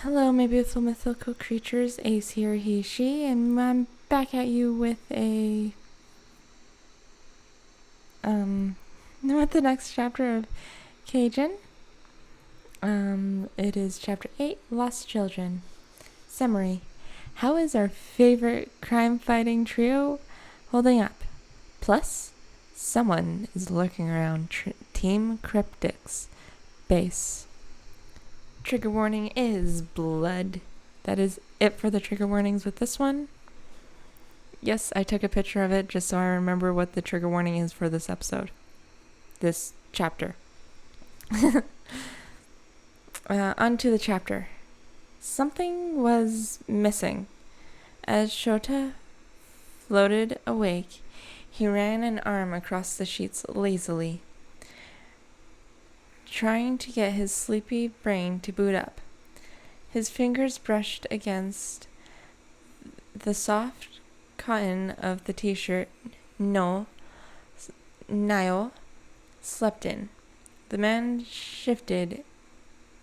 Hello, my beautiful mythical creatures. Ace here, he, she, and I'm back at you with with the next chapter of Kaijin. It is chapter 8, Lost Children. Summary. How is our favorite crime-fighting trio holding up? Plus, someone is lurking around Team Cryptic's base. Trigger warning is blood. That is it for the trigger warnings with this one. Yes, I took a picture of it just so I remember what the trigger warning is for this episode. This chapter. On to the chapter. Something was missing. As Shota floated awake, he ran an arm across the sheets lazily, trying to get his sleepy brain to boot up. His fingers brushed against the soft cotton of the t-shirt Nayo slept in. The man shifted,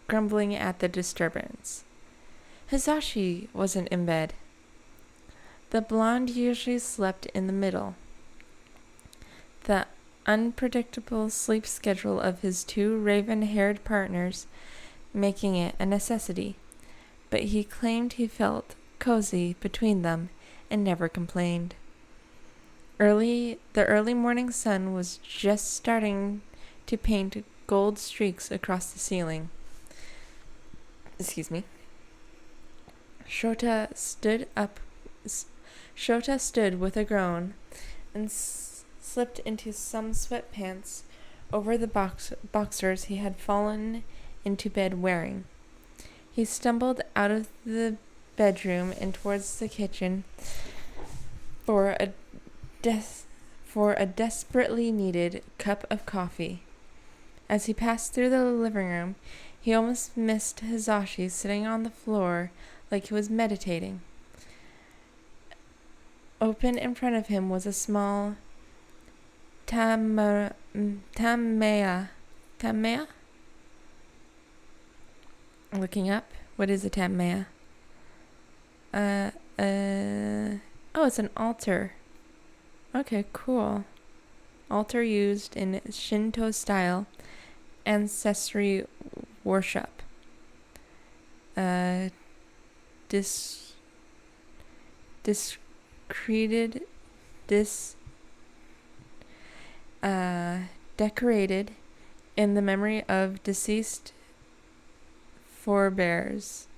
grumbling at the disturbance. Hisashi wasn't in bed. The blonde usually slept in the middle. The unpredictable sleep schedule of his two raven-haired partners making it a necessity, but he claimed he felt cozy between them and never complained. The early morning sun was just starting to paint gold streaks across the ceiling. Excuse me. Shota stood with a groan and slipped into some sweatpants over the boxers he had fallen into bed wearing. He stumbled out of the bedroom and towards the kitchen for a desperately needed cup of coffee. As he passed through the living room, he almost missed Hisashi sitting on the floor like he was meditating. Open in front of him was a small Tamea? Looking up. What is a Tamea? Oh, it's an altar. Okay, cool. Altar used in Shinto style ancestry worship. Decorated in the memory of deceased forebears.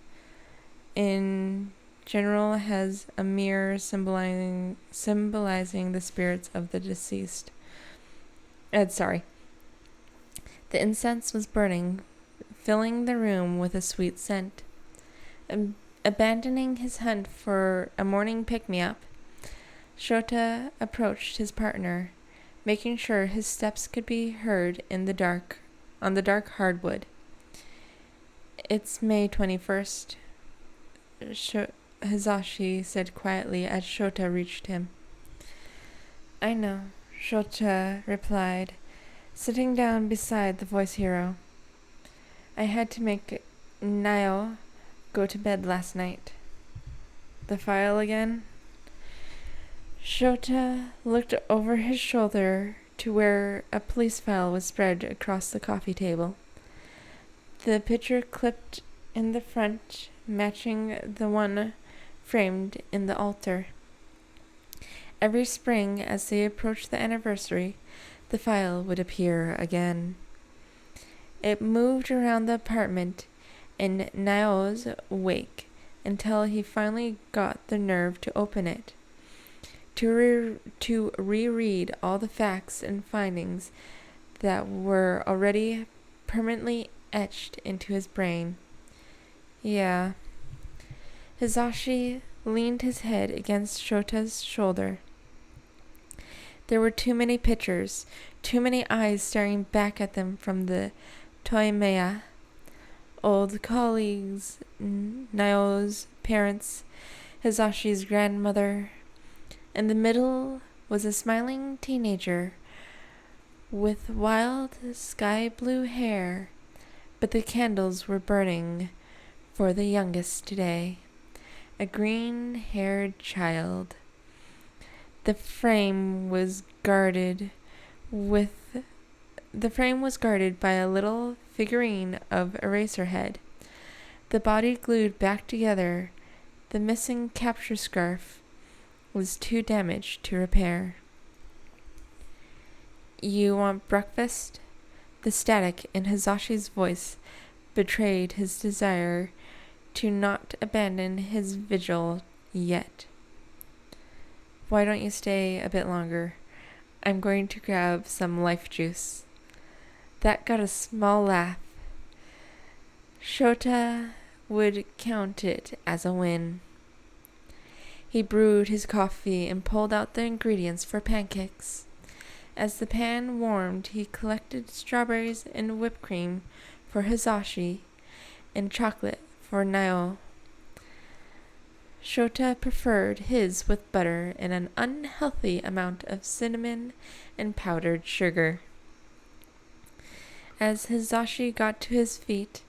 In general, has a mirror symbolizing the spirits of the deceased. The incense was burning, filling the room with a sweet scent. Abandoning his hunt for a morning pick-me-up, Shota approached his partner, making sure his steps could be heard on the dark hardwood. It's May 21st, Hisashi said quietly as Shota reached him. I know, Shota replied, sitting down beside the voice hero. I had to make Nayo go to bed last night. The file again? Shota looked over his shoulder to where a police file was spread across the coffee table. The picture clipped in the front, matching the one framed in the altar. Every spring, as they approached the anniversary, the file would appear again. It moved around the apartment in Nao's wake until he finally got the nerve to open it, to reread all the facts and findings that were already permanently etched into his brain. Yeah. Hisashi leaned his head against Shota's shoulder. There were too many pictures, too many eyes staring back at them from the Toimea. Old colleagues, Nao's parents, Hisashi's grandmother. In the middle was a smiling teenager with wild sky blue hair, but the candles were burning for the youngest today, a green-haired child. The frame was guarded by a little figurine of Eraserhead. The body glued back together, the missing capture scarf was too damaged to repair. You want breakfast? The static in Hizashi's voice betrayed his desire to not abandon his vigil yet. Why don't you stay a bit longer? I'm going to grab some life juice. That got a small laugh. Shota would count it as a win. He brewed his coffee and pulled out the ingredients for pancakes. As the pan warmed, he collected strawberries and whipped cream for Hisashi and chocolate for Nayo. Shota preferred his with butter and an unhealthy amount of cinnamon and powdered sugar. As Hisashi got to his feet,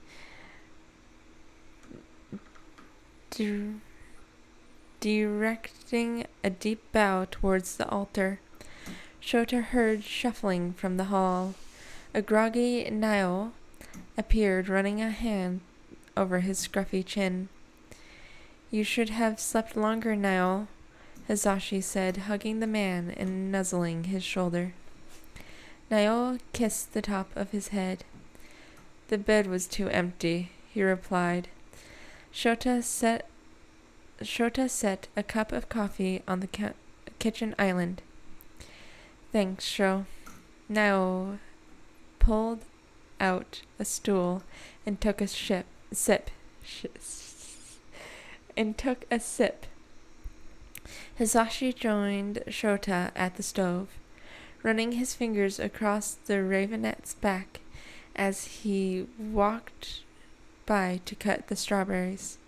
directing a deep bow towards the altar, Shota heard shuffling from the hall. A groggy Nayo appeared, running a hand over his scruffy chin. You should have slept longer, Nayo, Hisashi said, hugging the man and nuzzling his shoulder. Nayo kissed the top of his head. The bed was too empty, he replied. Shota set a cup of coffee on the kitchen island. Thanks, Sho. Nayo pulled out a stool and took a sip. Hisashi joined Shota at the stove, running his fingers across the ravenette's back as he walked by to cut the strawberries.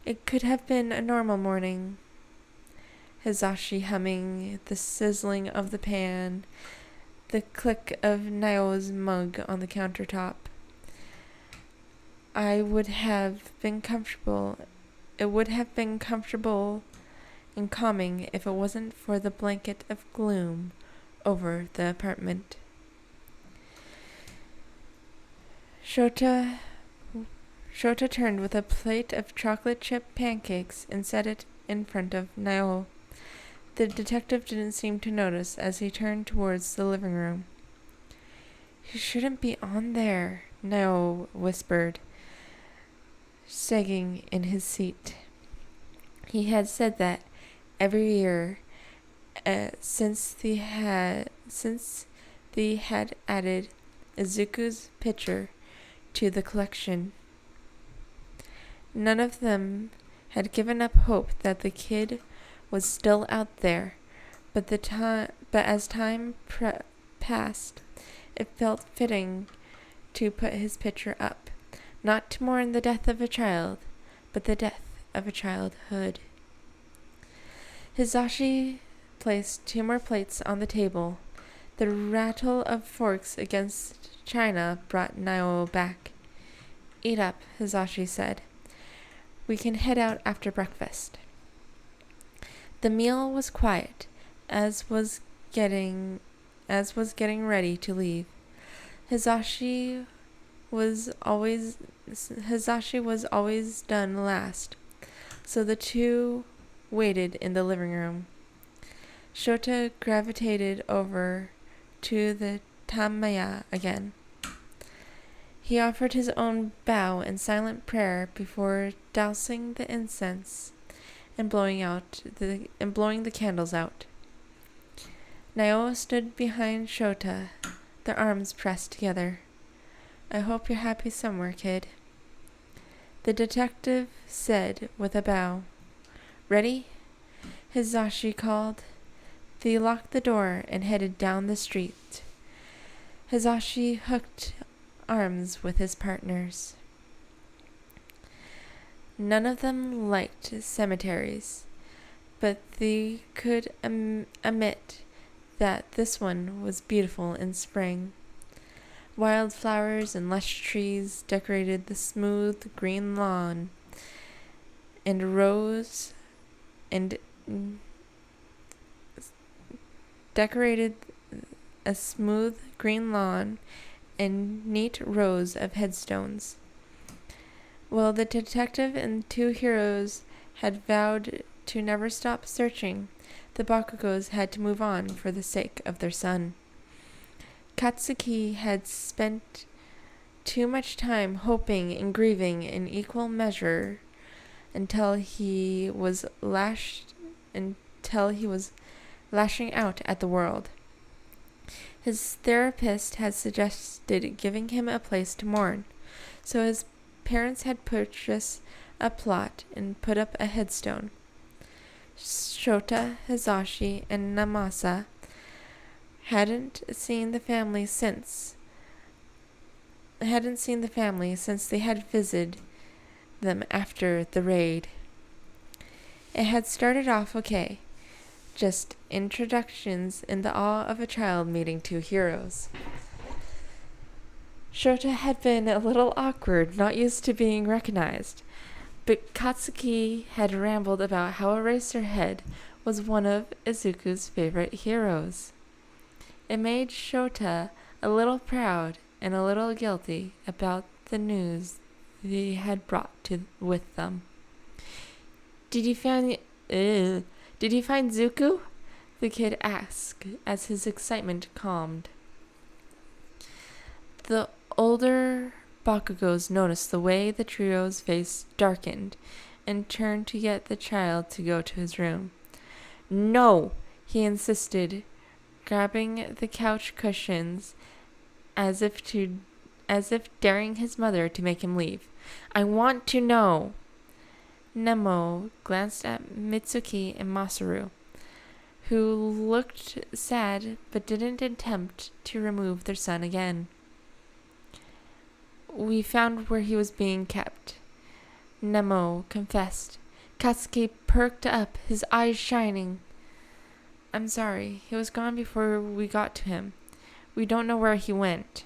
It could have been a normal morning. Hisashi humming, the sizzling of the pan, the click of Nayo's mug on the countertop. It would have been comfortable and calming if it wasn't for the blanket of gloom over the apartment. Shota turned with a plate of chocolate chip pancakes and set it in front of Nayo. The detective didn't seem to notice as he turned towards the living room. You shouldn't be on there, Nayo whispered, sagging in his seat. He had said that every year since they had added Izuku's picture to the collection. None of them had given up hope that the kid was still out there, but as time passed, it felt fitting to put his picture up, not to mourn the death of a child, but the death of a childhood. Hisashi placed 2 more plates on the table. The rattle of forks against china brought Nayo back. Eat up, Hisashi said. We can head out after breakfast. The meal was quiet, as was getting ready to leave. Hisashi was always done last, so the two waited in the living room. Shota gravitated over to the tamaya again. He offered his own bow and silent prayer before dousing the incense and blowing the candles out. Nayo stood behind Shota, their arms pressed together. I hope you're happy somewhere, kid. The detective said with a bow. Ready? Hisashi called. They locked the door and headed down the street. Hisashi hooked arms with his partners. None of them liked cemeteries, but they could admit that this one was beautiful in spring. Wildflowers and lush trees decorated the smooth green lawn, and decorated a smooth green lawn and neat rows of headstones. Well, the detective and two heroes had vowed to never stop searching. The Bakugos had to move on for the sake of their son. Katsuki had spent too much time hoping and grieving in equal measure until he was lashing out at the world. His therapist had suggested giving him a place to mourn, so his parents had purchased a plot and put up a headstone. Shota, Hizashi, and Namasa hadn't seen the family since they had visited them after the raid. It had started off okay, just introductions in the awe of a child meeting two heroes. Shota had been a little awkward, not used to being recognized, but Katsuki had rambled about how Eraserhead was one of Izuku's favorite heroes. It made Shota a little proud and a little guilty about the news they had brought with them. Did you find Zuku? The kid asked as his excitement calmed. The older Bakugos noticed the way the trio's face darkened and turned to get the child to go to his room. No, he insisted, grabbing the couch cushions as if daring his mother to make him leave. I want to know. Nemo glanced at Mitsuki and Masaru, who looked sad but didn't attempt to remove their son again. We found where he was being kept, Nemo confessed. Katsuki perked up, his eyes shining. I'm sorry, he was gone before we got to him. We don't know where he went.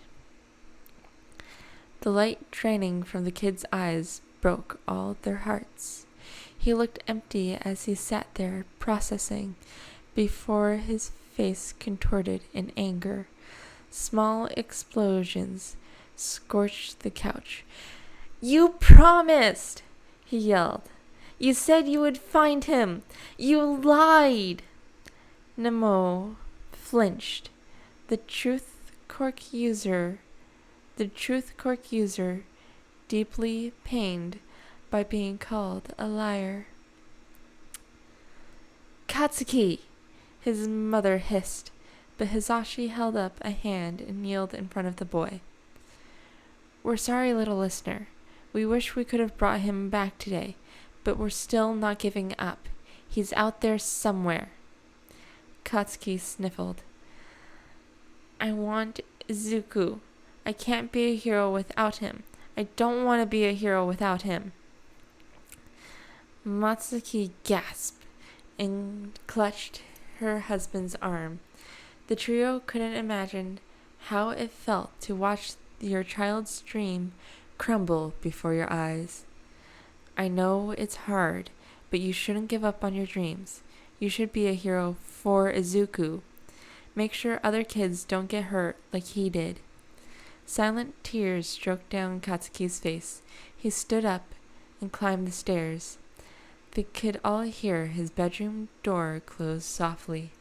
The light draining from the kid's eyes broke all their hearts. He looked empty as he sat there processing before his face contorted in anger. Small explosions scorched the couch. You promised, he yelled. You said you would find him. You lied. Nemo flinched. The truth quirk user, deeply pained by being called a liar. Katsuki, his mother hissed, but Hizashi held up a hand and kneeled in front of the boy. We're sorry, little listener. We wish we could have brought him back today, but we're still not giving up. He's out there somewhere. Katsuki sniffled. I want Izuku. I can't be a hero without him. I don't want to be a hero without him. Matsuki gasped and clutched her husband's arm. The trio couldn't imagine how it felt to watch your child's dream crumble before your eyes. I know it's hard, but you shouldn't give up on your dreams. You should be a hero for Izuku. Make sure other kids don't get hurt like he did. Silent tears stroked down Katsuki's face. He stood up and climbed the stairs. They could all hear his bedroom door close softly.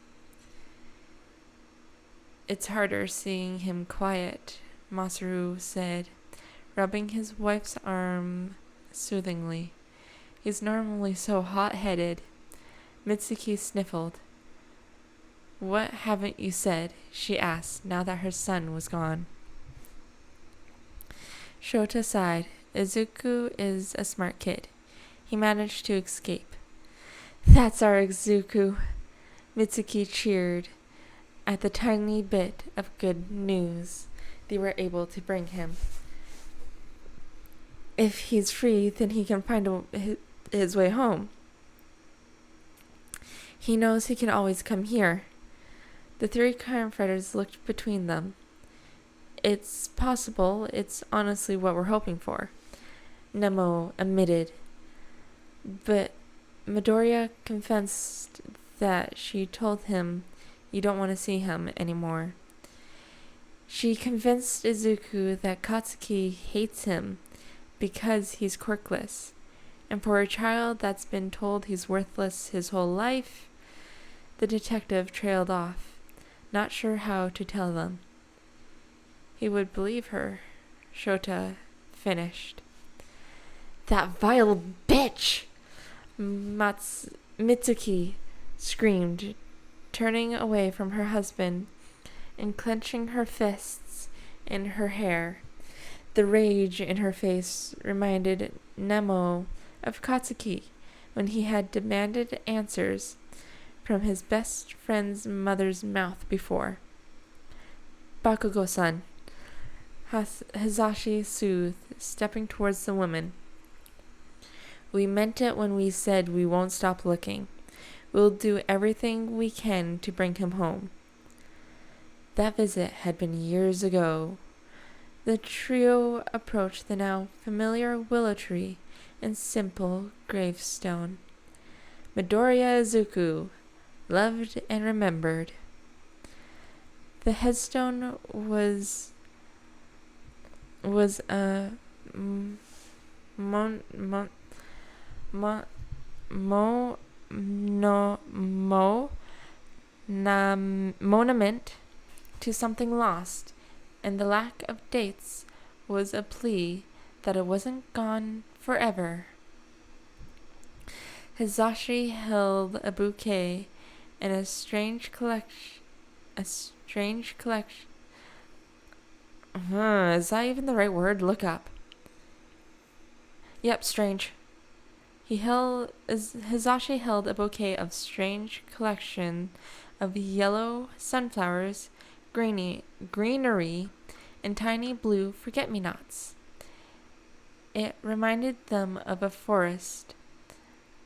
It's harder seeing him quiet, Masaru said, rubbing his wife's arm soothingly. He's normally so hot-headed. Mitsuki sniffled. What haven't you said? She asked, now that her son was gone. Shota sighed. Izuku is a smart kid. He managed to escape. That's our Izuku. Mitsuki cheered at the tiny bit of good news they were able to bring him. If he's free, then he can find his way home. He knows he can always come here. The three crime fighters looked between them. It's possible. It's honestly what we're hoping for, Nemo admitted. But Midoriya confessed that she told him you don't want to see him anymore. She convinced Izuku that Katsuki hates him because he's quirkless. And for a child that's been told he's worthless his whole life, the detective trailed off, not sure how to tell them. He would believe her, Shota finished. That vile bitch! Mitsuki screamed, turning away from her husband and clenching her fists in her hair. The rage in her face reminded Nemo of Katsuki when he had demanded answers from his best friend's mother's mouth before. Bakugo-san, Hisashi soothed, stepping towards the woman. We meant it when we said we won't stop looking. We'll do everything we can to bring him home. That visit had been years ago. The trio approached the now familiar willow tree and simple gravestone. Midoriya Izuku, loved and remembered. The headstone was a monument to something lost, and the lack of dates was a plea that it wasn't gone forever. Hisashi held a bouquet and a strange collection. Is that even the right word? Look up. Yep, strange. Hisashi held a bouquet of strange collection of yellow sunflowers, greenery, and tiny blue forget-me-nots. It reminded them of a forest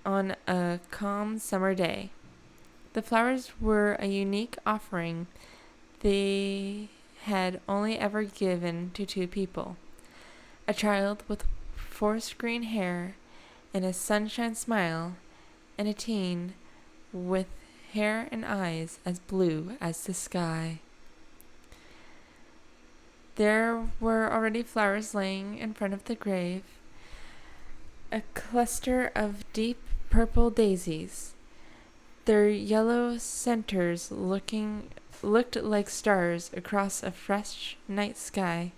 on a calm summer day. The flowers were a unique offering they had only ever given to two people, a child with forest green hair and a sunshine smile, and a teen with hair and eyes as blue as the sky. There were already flowers laying in front of the grave, a cluster of deep purple daisies, their yellow centers looked like stars across a fresh night sky.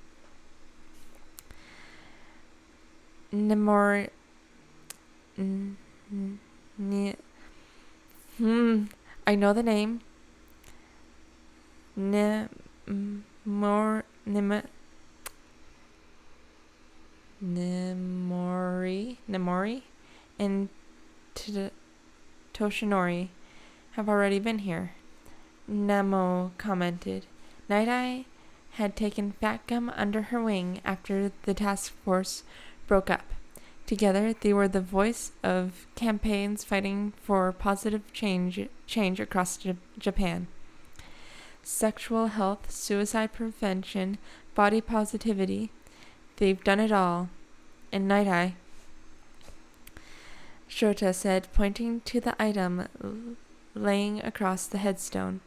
I know the name. Nemori and Toshinori have already been here, Nemo commented. Night-Eye had taken Fat Gum under her wing after the task force broke up. Together, they were the voice of campaigns fighting for positive change across Japan. Sexual health, suicide prevention, body positivity. They've done it all. And Night-Eye, Shota said, pointing to the item laying across the headstone.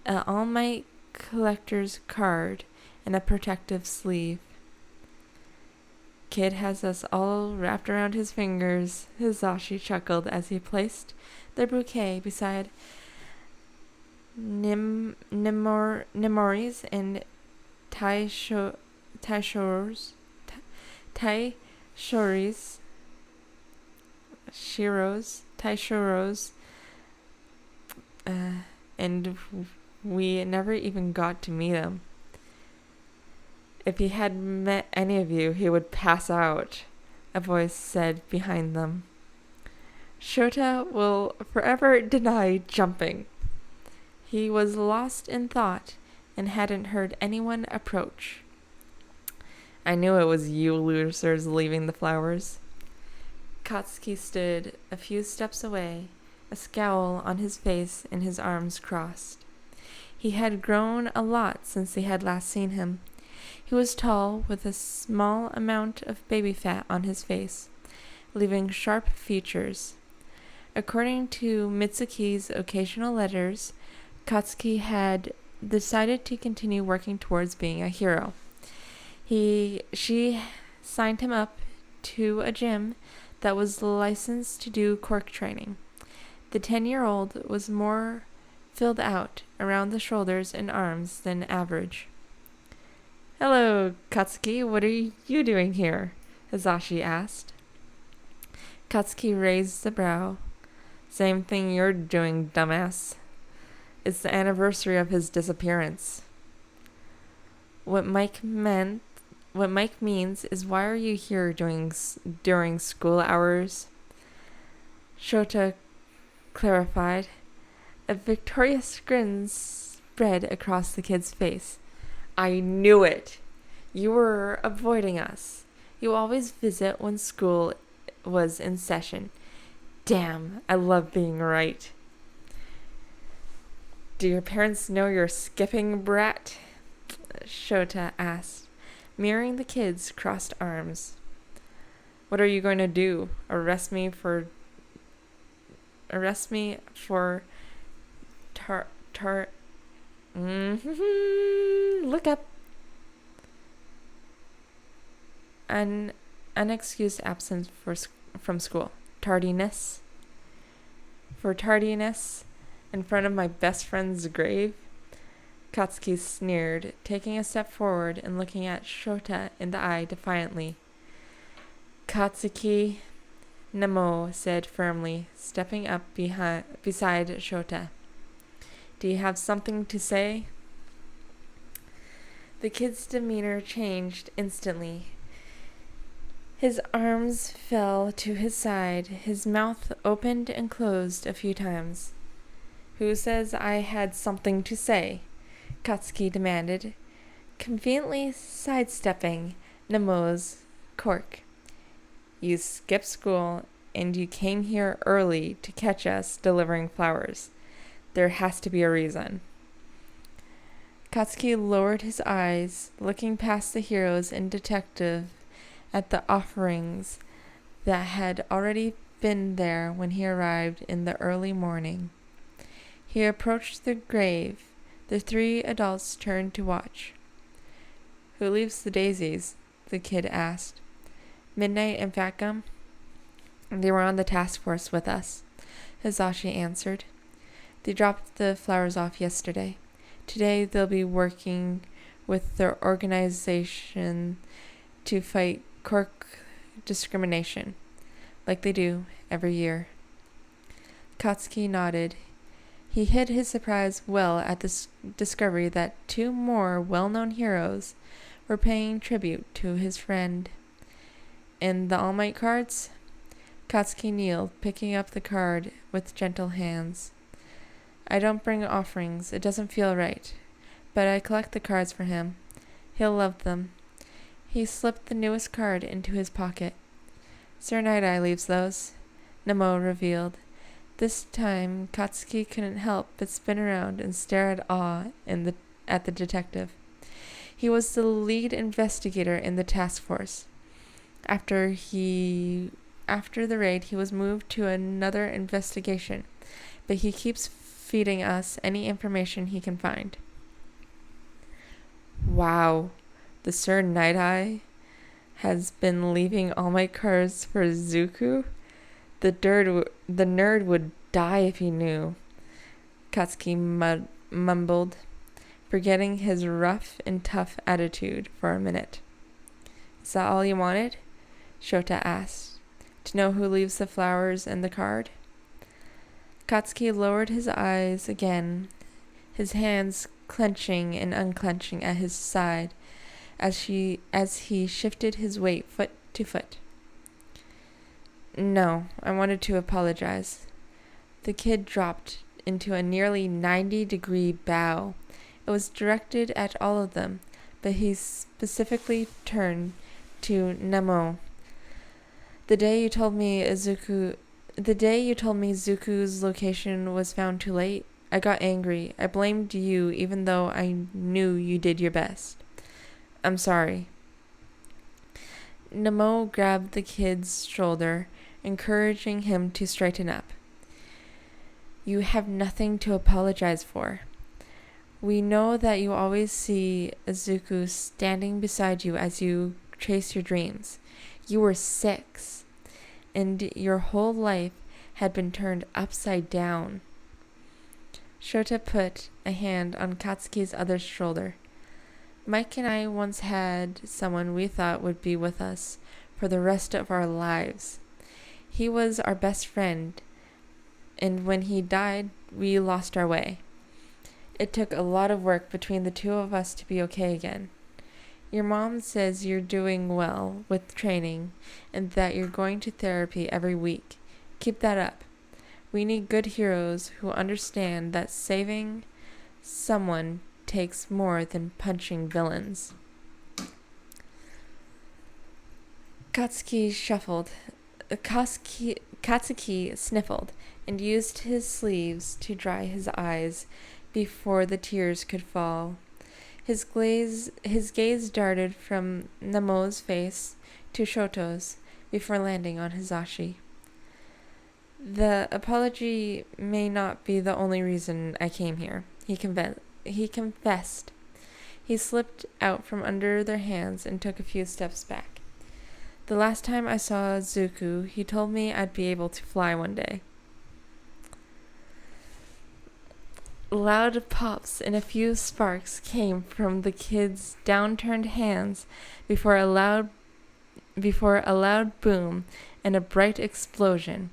An All Might collector's card and a protective sleeve. Kid has us all wrapped around his fingers, Hisashi chuckled as he placed the bouquet beside Nemori's and Taishori's, and we never even got to meet him. If he had met any of you, he would pass out, a voice said behind them. Shota will forever deny jumping. He was lost in thought and hadn't heard anyone approach. I knew it was you losers leaving the flowers. Katsuki stood a few steps away, a scowl on his face and his arms crossed. He had grown a lot since they had last seen him. He was tall, with a small amount of baby fat on his face, leaving sharp features. According to Mitsuki's occasional letters, Katsuki had decided to continue working towards being a hero. She signed him up to a gym that was licensed to do quirk training. The 10-year-old was more filled out around the shoulders and arms than average. "Hello, Katsuki, what are you doing here?" Hisashi asked. Katsuki raised a brow. "Same thing you're doing, dumbass. It's the anniversary of his disappearance." What Mike means is, why are you here during school hours? Shota clarified. A victorious grin spread across the kid's face. "I knew it. You were avoiding us. You always visit when school was in session. Damn, I love being right." "Do your parents know you're skipping, brat?" Shota asked, mirroring the kid's crossed arms. "What are you going to do? Arrest me for look up. An unexcused absence from school. Tardiness. For tardiness in front of my best friend's grave?" Katsuki sneered, taking a step forward and looking at Shota in the eye defiantly. "Katsuki," Nemo said firmly, stepping up beside Shota. "Do you have something to say?" The kid's demeanor changed instantly. His arms fell to his side, his mouth opened and closed a few times. "Who says I had something to say?" Katsuki demanded, conveniently sidestepping Nemo's quirk. "You skipped school, and you came here early to catch us delivering flowers. There has to be a reason." Katsuki lowered his eyes, looking past the heroes and detective at the offerings that had already been there when he arrived in the early morning. He approached the grave. The 3 adults turned to watch. "Who leaves the daisies?" the kid asked. "Midnight and Fat Gum. They were on the task force with us," Hisashi answered. "They dropped the flowers off yesterday. Today they'll be working with their organization to fight quirk discrimination, like they do every year." Katsuki nodded. He hid his surprise well at the discovery that 2 more well-known heroes were paying tribute to his friend. "And the All Might cards?" Katsuki kneeled, picking up the card with gentle hands. "I don't bring offerings. It doesn't feel right. But I collect the cards for him. He'll love them." He slipped the newest card into his pocket. "Sir Night-Eye leaves those," Nemo revealed. This time, Katsuki couldn't help but spin around and stare at awe at the detective. He was the lead investigator in the task force. After the raid, he was moved to another investigation, but he keeps feeding us any information he can find. "Wow, the Sir Night-Eye has been leaving all my cards for Izuku? The nerd would die if he knew," Katsuki mumbled, forgetting his rough and tough attitude for a minute. "Is that all you wanted?" Shota asked. "To know who leaves the flowers and the card?" Katsuki lowered his eyes again, his hands clenching and unclenching at his side as he shifted his weight foot to foot. "No, I wanted to apologize." The kid dropped into a nearly 90-degree bow. It was directed at all of them, but he specifically turned to Nemo. The day you told me Izuku's location was found too late, I got angry. I blamed you even though I knew you did your best." I'm sorry. Nemo grabbed the kid's shoulder, encouraging him to straighten up. You have nothing to apologize for. We know that you always see Izuku standing beside you as you chase your dreams. You were 6, and your whole life had been turned upside down. Shota put a hand on Katsuki's other shoulder. Mike and I once had someone we thought would be with us for the rest of our lives. He was our best friend, and when he died, we lost our way. It took a lot of work between the two of us to be okay again. Your mom says you're doing well with training and that you're going to therapy every week. Keep that up. We need good heroes who understand that saving someone takes more than punching villains. Katsuki sniffled and used his sleeves to dry his eyes before the tears could fall. His gaze darted from Nemo's face to Shoto's before landing on Hisashi. The apology may not be the only reason I came here, he confessed. He slipped out from under their hands and took a few steps back. The last time I saw Izuku, he told me I'd be able to fly one day. Loud pops and a few sparks came from the kid's downturned hands before a loud boom and a bright explosion.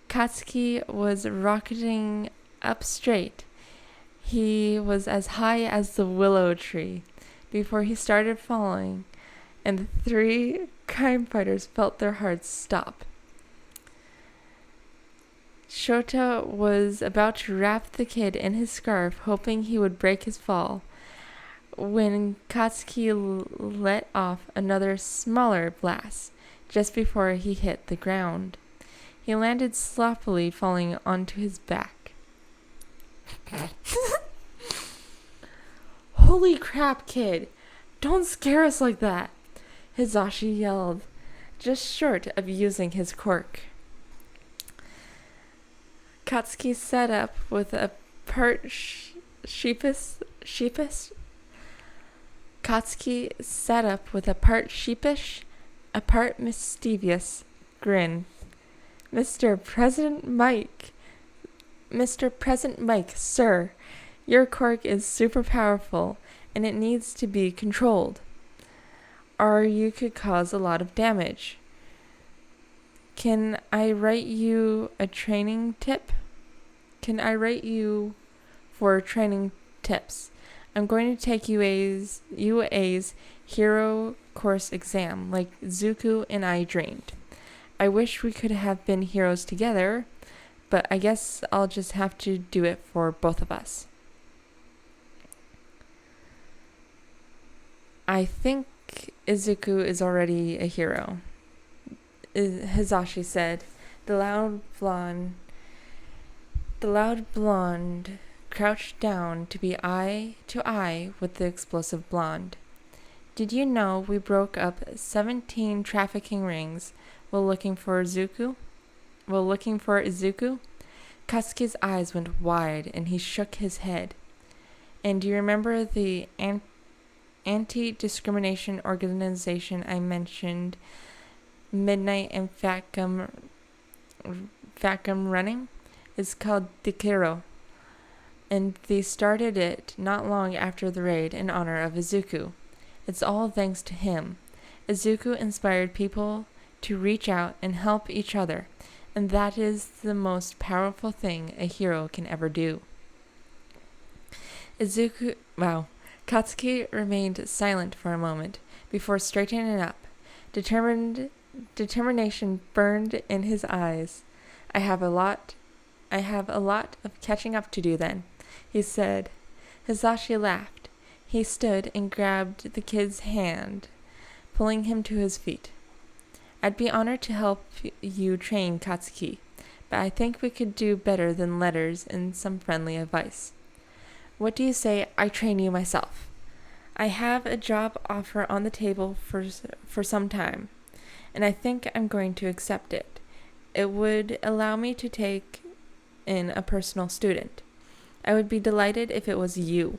Katsuki was rocketing up straight. He was as high as the willow tree before he started falling, and the 3 crime fighters felt their hearts stop. Shota was about to wrap the kid in his scarf, hoping he would break his fall, when Katsuki let off another smaller blast just before he hit the ground. He landed sloppily, falling onto his back. Holy crap, kid! Don't scare us like that! Hisashi yelled, just short of using his quirk. Katsuki sat up with a part sheepish, a part mischievous grin. Mr. President Mike, sir, your quirk is super powerful and it needs to be controlled, or you could cause a lot of damage. Can I write you a training tip? Can I write you for training tips? I'm going to take UA's hero course exam like Izuku and I dreamed. I wish we could have been heroes together, but I guess I'll just have to do it for both of us. I think Izuku is already a hero, Hisashi said. The loud blonde crouched down to be eye to eye with the explosive blonde. Did you know we broke up 17 trafficking rings while looking for Izuku? Katsuki's eyes went wide and he shook his head. And do you remember the anti-discrimination organization I mentioned, Midnight and Fat Gum Running? It's called Dikiro, and they started it not long after the raid in honor of Izuku. It's all thanks to him. Izuku inspired people to reach out and help each other, and that is the most powerful thing a hero can ever do. Katsuki remained silent for a moment before straightening up. Determination burned in his eyes. I have a lot of catching up to do then, he said. Hisashi laughed. He stood and grabbed the kid's hand, pulling him to his feet. I'd be honored to help you train Katsuki, but I think we could do better than letters and some friendly advice. What do you say I train you myself? I have a job offer on the table for some time, and I think I'm going to accept it. It would allow me to take in a personal student. I would be delighted if it was you."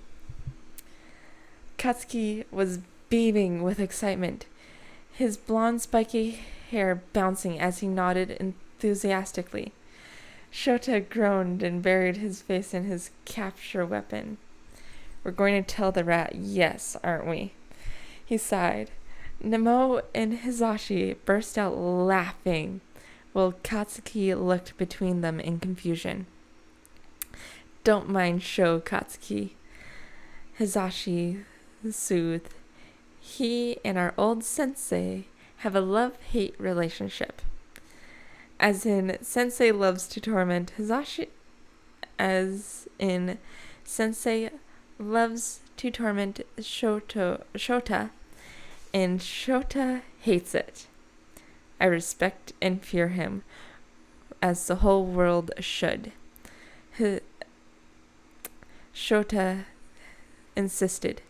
Katsuki was beaming with excitement, his blonde spiky hair bouncing as he nodded enthusiastically. Shota groaned and buried his face in his capture weapon. "We're going to tell the rat yes, aren't we?" he sighed. Nemo and Hizashi burst out laughing, while Katsuki looked between them in confusion. "Don't mind Sho, Katsuki," Hizashi soothed. "He and our old sensei have a love-hate relationship." As in, sensei loves to torment Hizashi. As in, sensei loves to torment Shota, and Shota hates it. "I respect and fear him, as the whole world should," Shota insisted.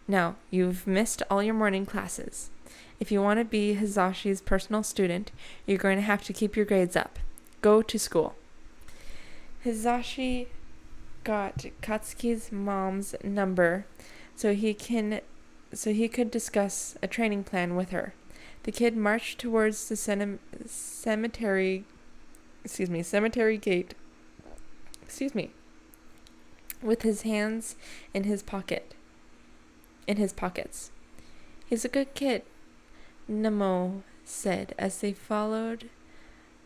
"Now, you've missed all your morning classes. If you want to be Hizashi's personal student, you're going to have to keep your grades up. Go to school." Hizashi got Katsuki's mom's number so he could discuss a training plan with her. The kid marched towards the cemetery gate, with his hands in his pockets. "He's a good kid," Nemo said as they followed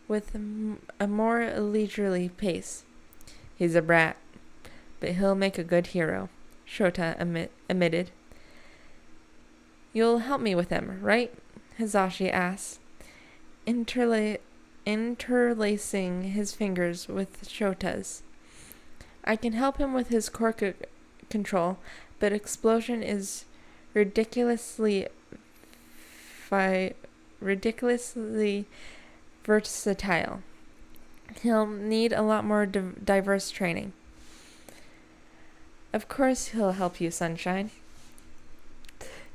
with a more leisurely pace. "He's a brat, but he'll make a good hero," Shota admitted. "You'll help me with him, right?" Hizashi asked, interlacing his fingers with Shota's. "I can help him with his quirk control, but explosion is ridiculously versatile. He'll need a lot more diverse training." "Of course he'll help you, Sunshine,"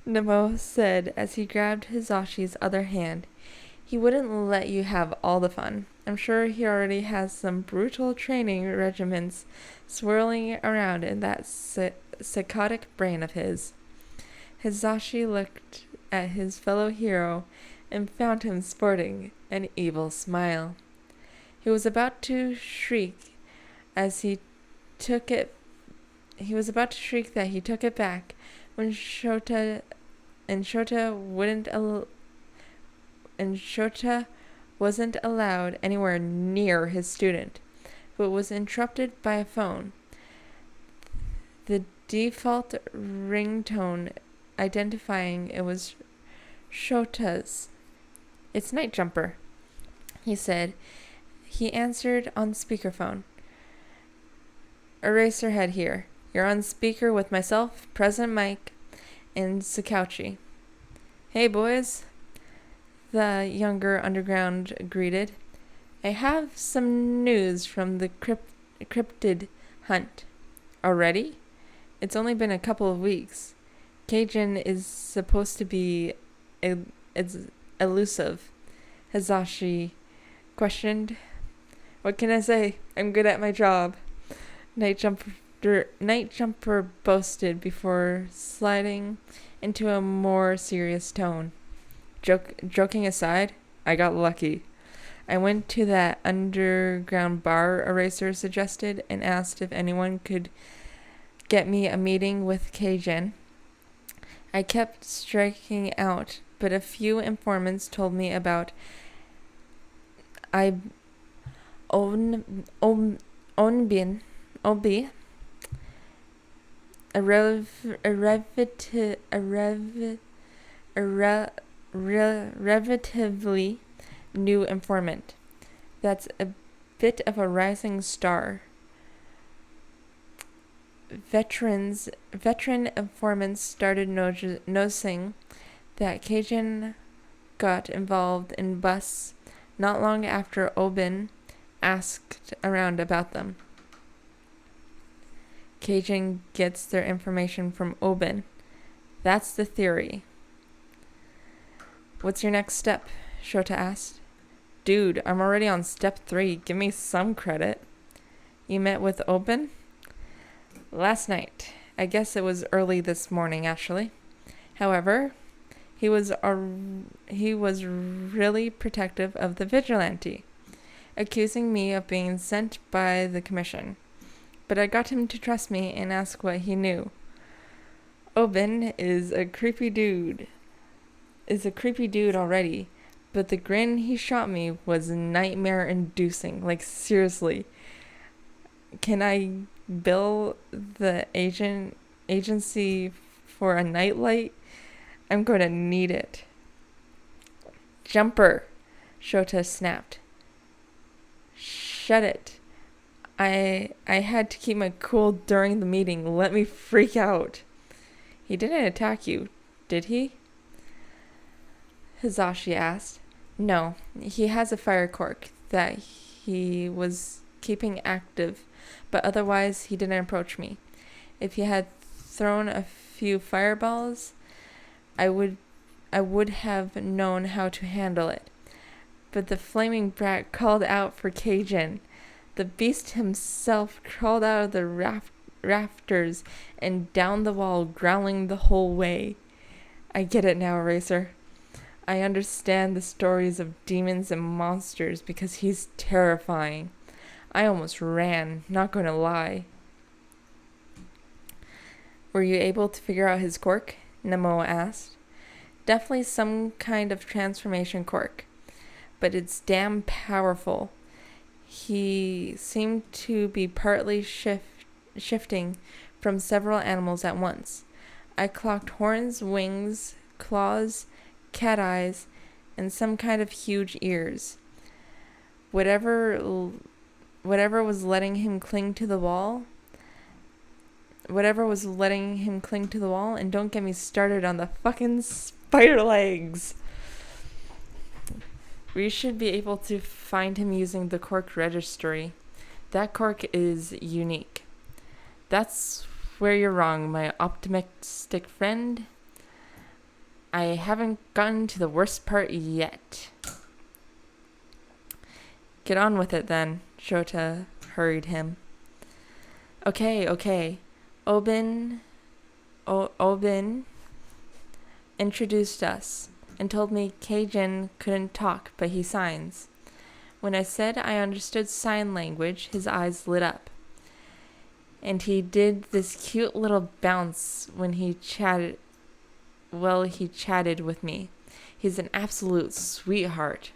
Nemo said as he grabbed Hizashi's other hand. "He wouldn't let you have all the fun. I'm sure he already has some brutal training regimens swirling around in that psychotic brain of his." Hizashi looked at his fellow hero and found him sporting an evil smile. He was about to shriek that he took it back when Shota wasn't allowed anywhere near his student, but was interrupted by a phone. The default ringtone identifying it was Shota's. "It's Night Jumper," he said. He answered on speakerphone. "Eraserhead here. You're on speaker with myself, President Mike, and Sakauchi." "Hey, boys," the younger underground greeted. "I have some news from the cryptid hunt." "Already? It's only been a couple of weeks. Kaijin is supposed to be elusive," Hizashi questioned. "What can I say? I'm good at my job," Night Jumper boasted before sliding into a more serious tone. Joking aside, I got lucky. I went to that underground bar Eraser suggested and asked if anyone could get me a meeting with Kaijin. I kept striking out, but a few informants told me about Obi, a relatively new informant. That's a bit of a rising star. Veteran informants started noticing that Kaijin got involved in busts not long after Obin asked around about them. Kaijin gets their information from Obin. That's the theory. What's your next step? Shota asked. Dude, I'm already on step 3. Give me some credit. You met with Oben? Last night. I guess it was early this morning, actually. However, he was really protective of the vigilante, accusing me of being sent by the commission. But I got him to trust me and ask what he knew. Oben is a creepy dude already, but the grin he shot me was nightmare-inducing. Like, seriously. Can I bill the agency for a nightlight? I'm going to need it. Jumper, Shota snapped. Shut it. I had to keep my cool during the meeting. Let me freak out. He didn't attack you, did he? Hizashi asked. No, he has a fire quirk that he was keeping active, but otherwise he didn't approach me. If he had thrown a few fireballs, I would have known how to handle it. But the flaming brat called out for Kaijin. The beast himself crawled out of the rafters and down the wall, growling the whole way. I get it now, Eraser. I understand the stories of demons and monsters because he's terrifying. I almost ran, not going to lie. Were you able to figure out his quirk? Nemo asked. Definitely some kind of transformation quirk, but it's damn powerful. He seemed to be partly shifting from several animals at once. I clocked horns, wings, claws, cat eyes, and some kind of huge ears. Whatever was letting him cling to the wall, and don't get me started on the fucking spider legs. We should be able to find him using the quirk registry. That quirk is unique. That's where you're wrong, my optimistic friend. I haven't gotten to the worst part yet. Get on with it then, Shota hurried him. Okay. Oben introduced us and told me Kaijin couldn't talk, but he signs. When I said I understood sign language, his eyes lit up. And he did this cute little bounce when he chatted with me. He's an absolute sweetheart.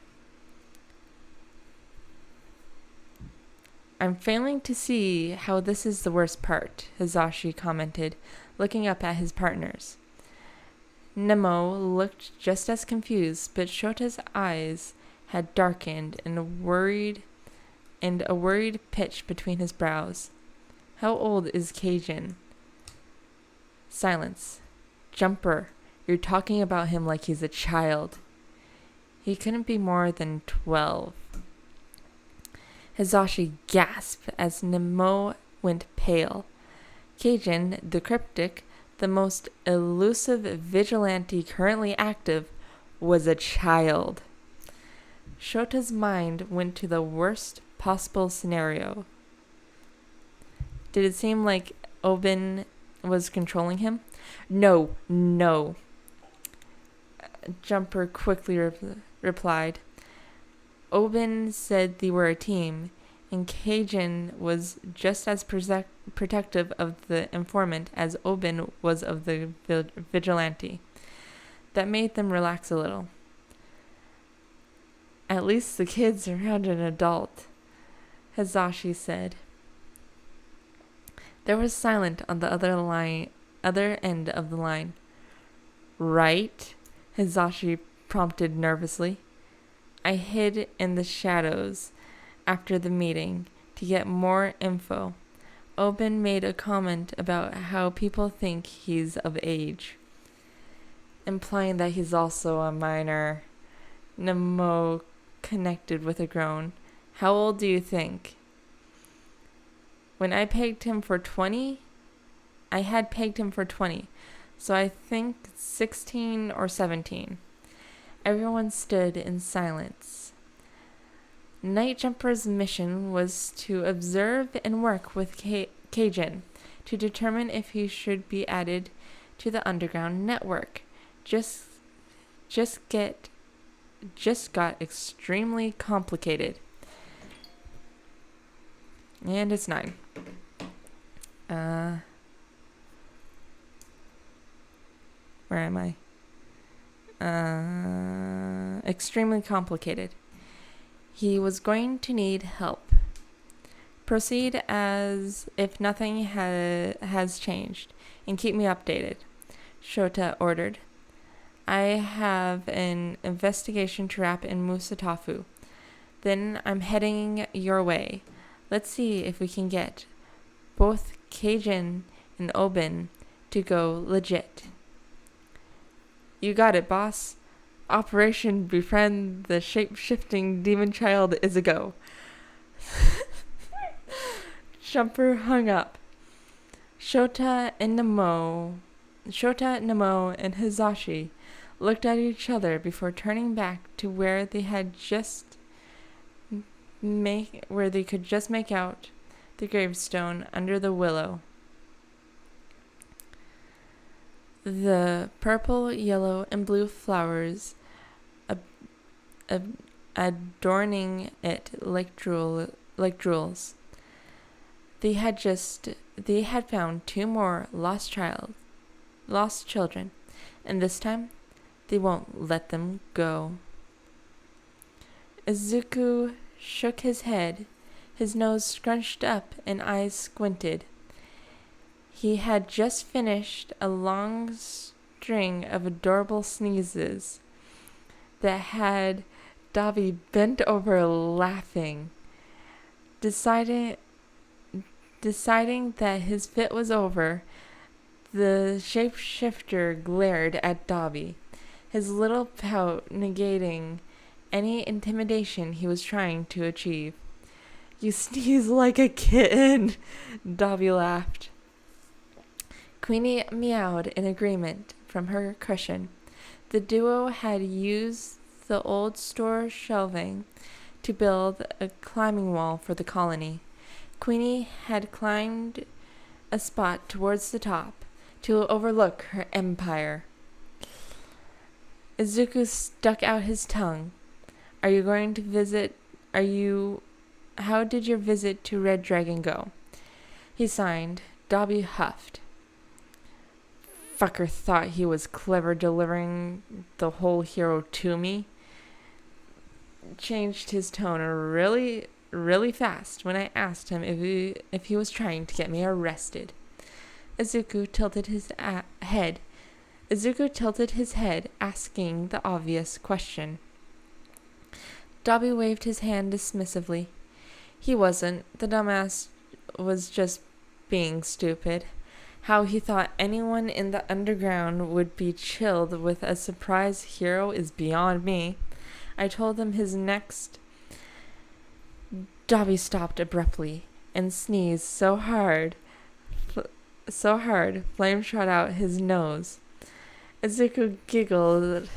I'm failing to see how this is the worst part, Hizashi commented, looking up at his partners. Nemo looked just as confused, but Shota's eyes had darkened and a worried pitch between his brows. How old is Kaijin? Silence. Jumper, you're talking about him like he's a child. He couldn't be more than 12. Hizashi gasped as Nemo went pale. Kaijin, the cryptic, the most elusive vigilante currently active, was a child. Shota's mind went to the worst possible scenario. Did it seem like Oben was controlling him? No. Jumper quickly replied. Oben said they were a team, and Kaijin was just as protective of the informant as Oben was of the vigilante. That made them relax a little. At least the kid's around an adult, Hizashi said. There was silence on the other end of the line. Right? Hizashi prompted nervously. I hid in the shadows after the meeting to get more info. Oben made a comment about how people think he's of age, implying that he's also a minor. Nemo connected with a groan. How old do you think? When I had pegged him for 20, so I think 16 or 17. Everyone stood in silence. Night Jumper's mission was to observe and work with Kaijin to determine if he should be added to the underground network. Just got extremely complicated. And it's 9. Where am I? Extremely complicated. He was going to need help. Proceed as if nothing has changed, and keep me updated, Shota ordered. I have an investigation to wrap in Musatafu. Then I'm heading your way. Let's see if we can get both Kaijin and Obin to go legit. You got it, boss. Operation Befriend the Shape-Shifting Demon Child is a go. Jumper hung up. Shota, Namo, and Hizashi looked at each other before turning back to where they could just make out the gravestone under the willow. The purple, yellow, and blue flowers adorning it like jewels. They had found 2 more lost children, and this time they won't let them go. Izuku shook his head, his nose scrunched up and eyes squinted. He had just finished a long string of adorable sneezes that had Dabi bent over laughing. Deciding that his fit was over, the shapeshifter glared at Dabi, his little pout negating any intimidation he was trying to achieve. You sneeze like a kitten, Dabi laughed. Queenie meowed in agreement from her cushion. The duo had used the old store shelving to build a climbing wall for the colony. Queenie had climbed a spot towards the top to overlook her empire. Izuku stuck out his tongue. How did your visit to Red Dragon go? He signed. Dabi huffed. Fucker thought he was clever delivering the whole hero to me. Changed his tone really, really fast when I asked him if he was trying to get me arrested. Izuku tilted his head, asking the obvious question. Dabi waved his hand dismissively. He wasn't. The dumbass was just being stupid. How he thought anyone in the underground would be chilled with a surprise hero is beyond me. I told him his next... Dabi stopped abruptly and sneezed so hard, flame shot out his nose. Izuku giggled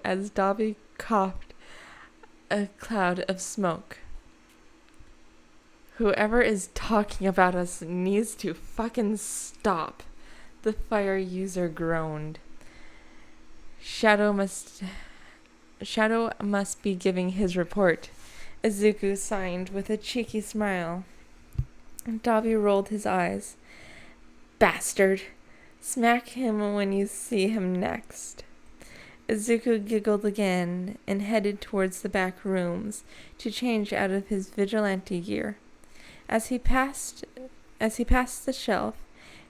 as Dabi coughed a cloud of smoke. Whoever is talking about us needs to fucking stop, the fire user groaned. Shadow must be giving his report, Izuku signed with a cheeky smile. Dabi rolled his eyes. Bastard! Smack him when you see him next. Izuku giggled again and headed towards the back rooms to change out of his vigilante gear. As he passed the shelf,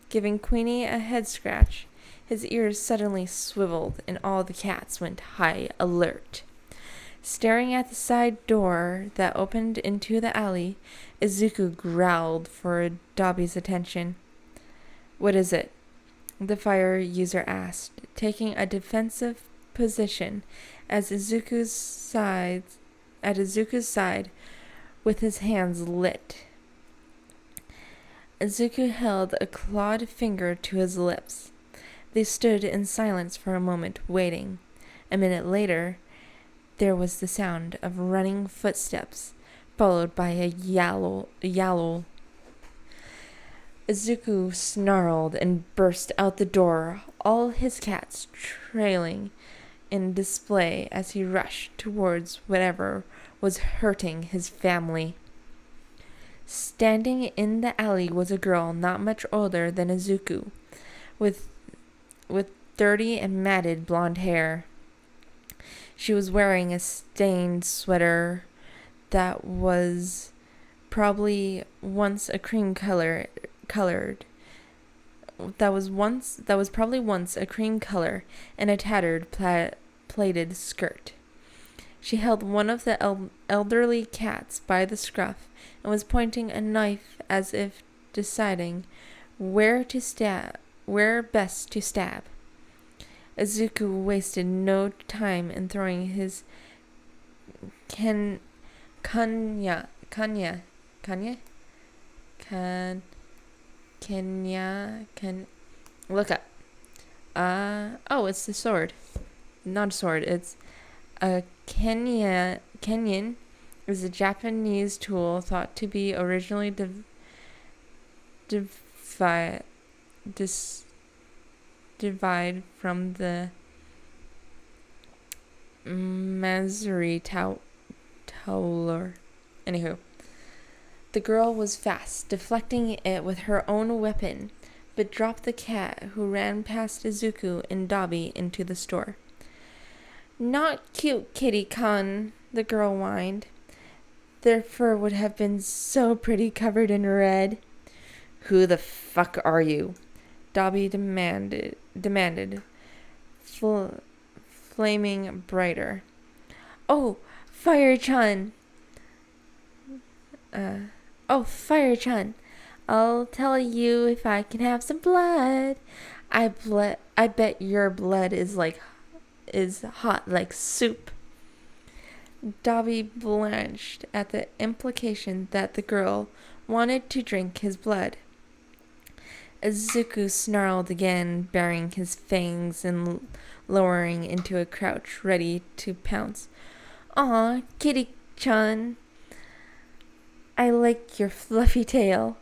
giving Queenie a head scratch, his ears suddenly swiveled and all the cats went high alert. Staring at the side door that opened into the alley, Izuku growled for Dabi's attention. What is it? The fire user asked, taking a defensive position at Izuku's side with his hands lit. Izuku held a clawed finger to his lips. They stood in silence for a moment, waiting. A minute later, there was the sound of running footsteps, followed by a yowl. Izuku snarled and burst out the door, all his cats trailing in display as he rushed towards whatever was hurting his family. Standing in the alley was a girl not much older than Izuku, with dirty and matted blonde hair. She was wearing a stained sweater that was probably once a cream colored that was probably once a cream color and a tattered plaited skirt. She held one of the elderly cats by the scruff and was pointing a knife as if deciding where best to stab. Izuku wasted no time in throwing his look up. It's the sword. Not a sword, it's a Kenyan is a Japanese tool thought to be originally divide from the Mazuri Towler. Anywho, the girl was fast, deflecting it with her own weapon, but dropped the cat, who ran past Izuku and Dabi into the store. Not cute, kitty-kun, the girl whined. Their fur would have been so pretty covered in red. Who the fuck are you? Dabi demanded, flaming brighter. Oh, Fire-chan! Fire-chan, I'll tell you if I can have some blood. I bet your blood is hot like soup. Dabi blanched at the implication that the girl wanted to drink his blood. Izuku snarled again, baring his fangs and lowering into a crouch, ready to pounce. Aw, kitty-chan, I like your fluffy tail.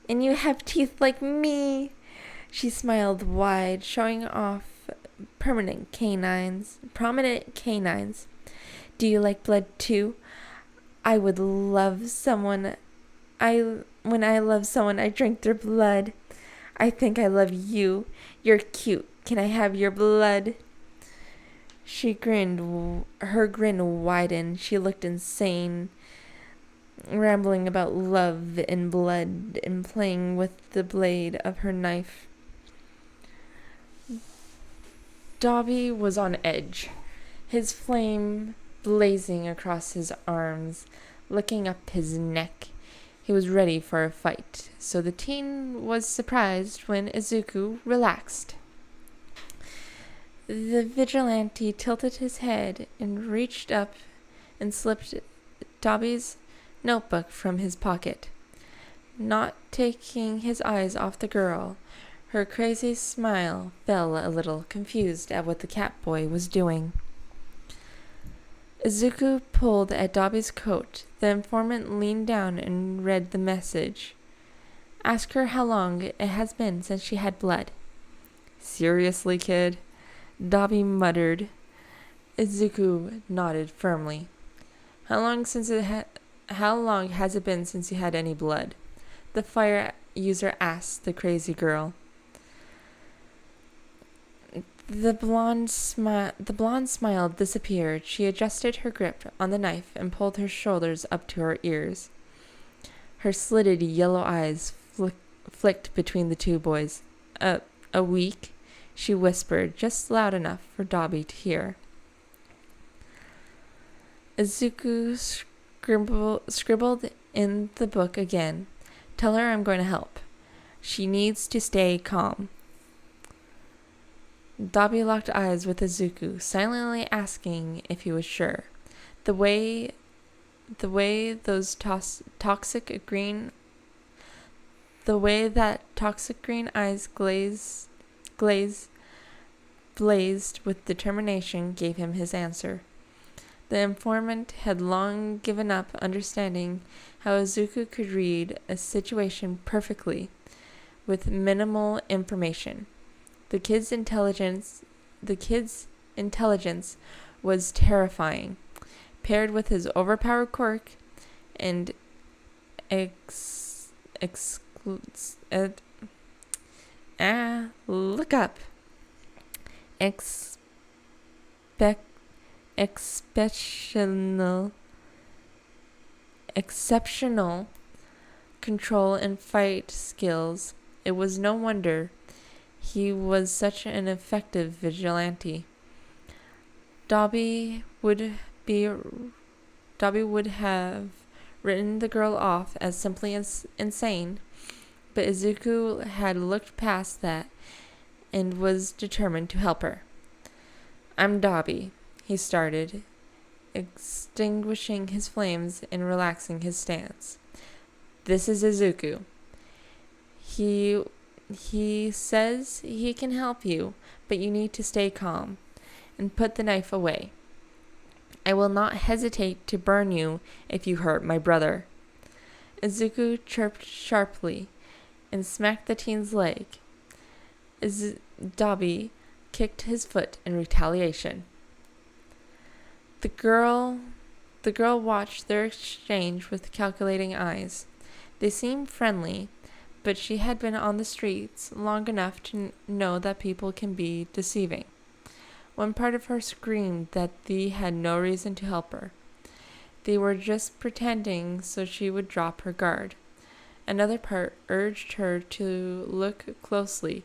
And you have teeth like me. She smiled wide, showing off prominent canines. Do you like blood too? When I love someone, I drink their blood. I think I love you. You're cute. Can I have your blood? She grinned. Her grin widened. She looked insane, rambling about love and blood and playing with the blade of her knife. Dabi was on edge, his flame blazing across his arms, licking up his neck. He was ready for a fight, so the teen was surprised when Izuku relaxed. The vigilante tilted his head and reached up and slipped Dabi's notebook from his pocket. Not taking his eyes off the girl, her crazy smile fell a little, confused at what the cat boy was doing. Izuku pulled at Dabi's coat. The informant leaned down and read the message. Ask her how long it has been since she had blood. Seriously, kid? Dabi muttered. Izuku nodded firmly. How long has it been since you had any blood? The fire user asked the crazy girl. The blonde smile disappeared. She adjusted her grip on the knife and pulled her shoulders up to her ears. Her slitted yellow eyes flicked between the two boys. A week, she whispered, just loud enough for Dabi to hear. Izuku scribbled in the book again. Tell her I'm going to help. She needs to stay calm. Dabi locked eyes with Izuku, silently asking if he was sure. The way those toxic green The way that toxic green eyes blazed with determination gave him his answer. The informant had long given up understanding how Izuku could read a situation perfectly with minimal information. The kid's intelligence was terrifying, paired with his overpowered quirk and look up. Exceptional control and fight skills. It was no wonder he was such an effective vigilante. Dobby would have written the girl off as simply insane, but Izuku had looked past that and was determined to help her. "I'm Dobby," he started, extinguishing his flames and relaxing his stance. "This is Izuku. He says he can help you, but you need to stay calm and put the knife away. I will not hesitate to burn you if you hurt my brother." Izuku chirped sharply and smacked the teen's leg. Dobby kicked his foot in retaliation. The girl watched their exchange with calculating eyes. They seemed friendly, but she had been on the streets long enough to know that people can be deceiving. One part of her screamed that they had no reason to help her. They were just pretending so she would drop her guard. Another part urged her to look closely,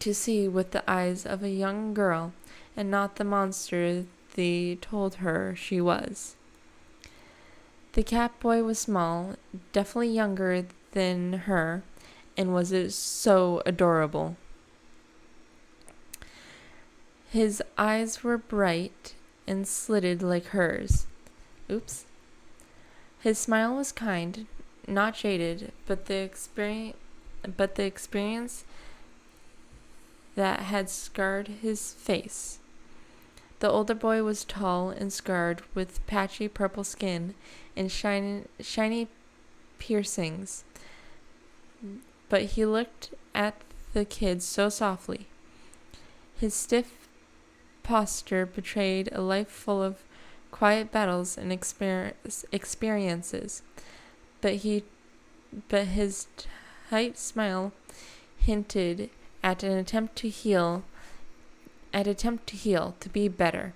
to see with the eyes of a young girl and not the monster they told her she was. The cat boy was small, definitely younger than her, and was so adorable. His eyes were bright and slitted like hers. Oops. His smile was kind, not jaded, but the experience that had scarred his face. The older boy was tall and scarred, with patchy purple skin and shiny piercings, but he looked at the kid so softly. His stiff posture betrayed a life full of quiet battles and experiences, but his tight smile hinted at an attempt to heal, to be better.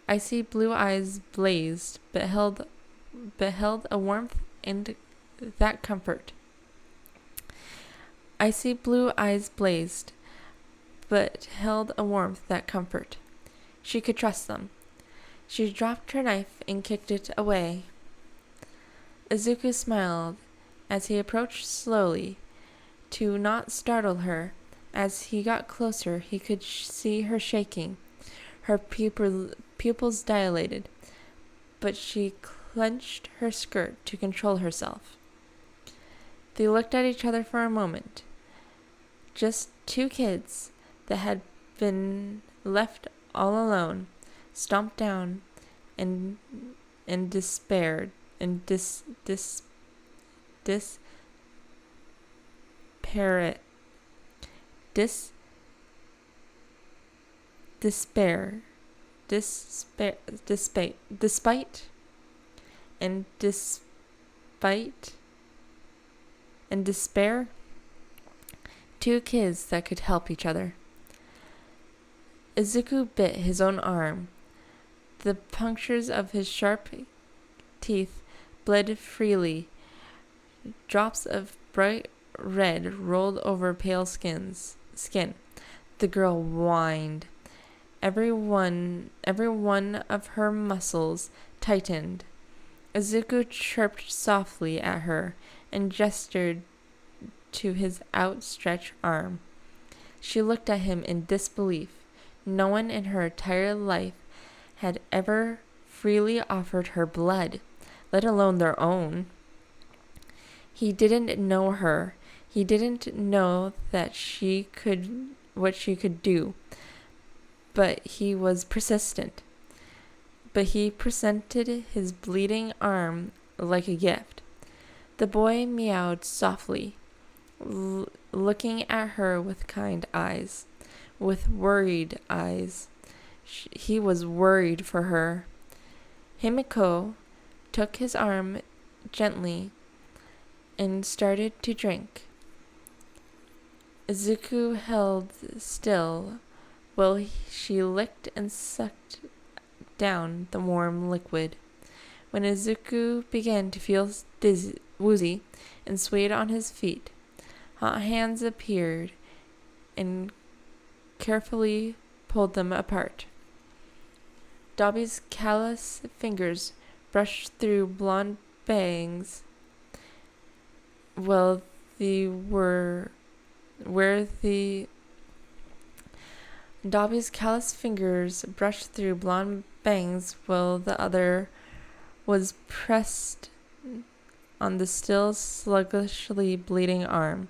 Icy blue eyes blazed, but held a warmth and that comfort. Icy blue eyes blazed, but held a warmth that comfort. She could trust them. She dropped her knife and kicked it away. Izuku smiled as he approached slowly, to not startle her. As he got closer, he could see her shaking. Her pupils dilated, but she clenched her skirt to control herself. They looked at each other for a moment. Just two kids that had been left all alone, stomped down and despaired and despair. Two kids that could help each other. Izuku bit his own arm. The punctures of his sharp teeth bled freely. Drops of bright red rolled over pale skin. The girl whined. Every one of her muscles tightened. Izuku chirped softly at her and gestured to his outstretched arm. She looked at him in disbelief. No one in her entire life had ever freely offered her blood, let alone their own. He didn't know her. He didn't know what she could do. But he was persistent. But he presented his bleeding arm like a gift. The boy meowed softly, looking at her with kind eyes, with worried eyes. He was worried for her. Himiko took his arm gently and started to drink. Izuku held still while she licked and sucked down the warm liquid. When Izuku began to feel woozy and swayed on his feet, hot hands appeared and carefully pulled them apart. Dobby's callous fingers brushed through blonde bangs while Dobby's callous fingers brushed through blonde bangs while the other was pressed on the still sluggishly bleeding arm.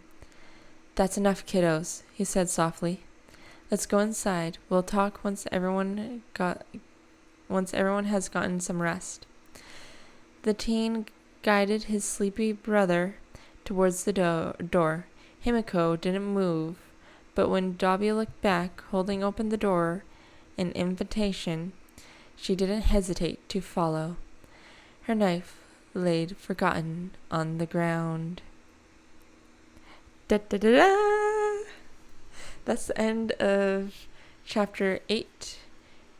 "That's enough, kiddos," he said softly. "Let's go inside. We'll talk once everyone has gotten some rest." The teen guided his sleepy brother towards the door. Himiko didn't move, but when Dobby looked back, holding open the door, an invitation, she didn't hesitate to follow. Her knife lay forgotten on the ground. Da-da-da-da! That's the end of Chapter 8.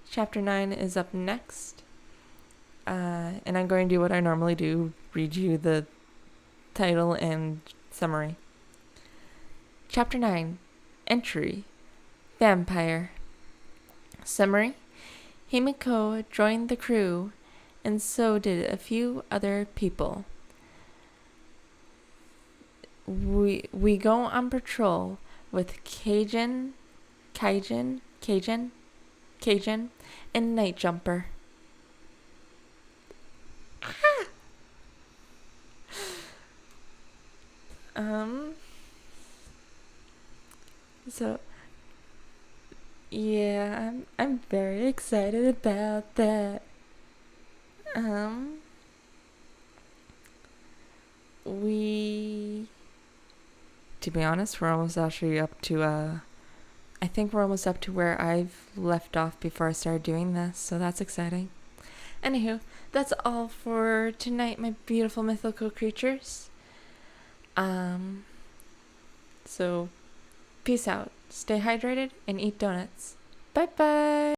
Chapter 9 is up next. And I'm going to do what I normally do, read you the title and summary. Chapter 9. Entry. Vampire. Summary. Himiko joined the crew, and so did a few other people. We go on patrol with Kaijin, and Night Jumper. So yeah, I'm very excited about that. To be honest, we're almost actually up to I think we're almost up to where I've left off before I started doing this, so that's exciting. Anywho, that's all for tonight, my beautiful mythical creatures. So peace out, stay hydrated, and eat donuts. Bye bye.